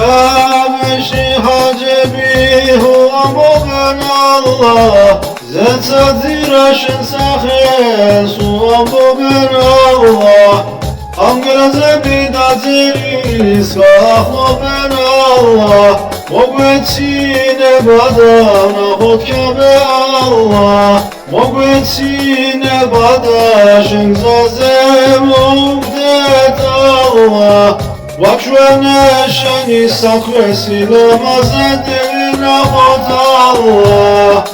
Kabeşi hacebi huambogen Allah Zetsadiraşın sahe suambogen Allah Angelaze bidaziris kahloben Allah Mogvetsine badana hotkabe Allah Mogvetsine badaşın zazem ugdet Allah Vakşvene şeni sakresiyle mazedirine hot Allah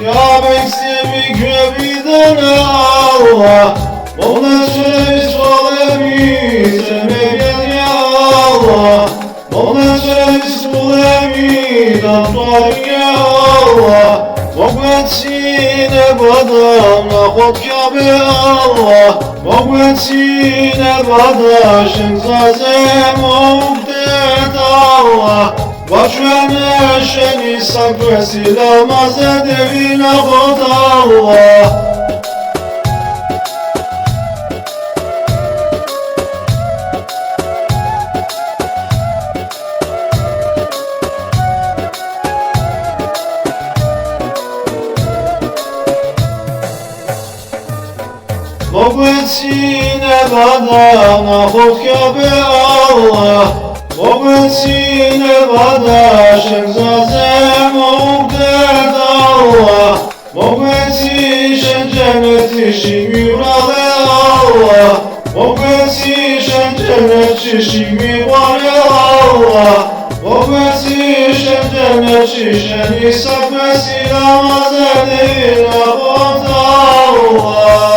Kabe'si göbiden Allah Ona çeviz olemi Semegen ya Allah Ona çeviz olemi Damlar ya Allah Mogvetsine badana Hot Kabe Allah Mogvetsine badaşın zazem ugdet Allah Vakşvene şeni sakresiyle mazedevine hot Allah Mogvetsine badana hot Kabe Allah Mogvetsine badaşın zazem ugdet Allah Mogvetsişen cennetişin yurale Allah Mogvetsişen cennetişin yurale Allah Mogvetsişen cennetişin İshak vesile mazedine hot Allah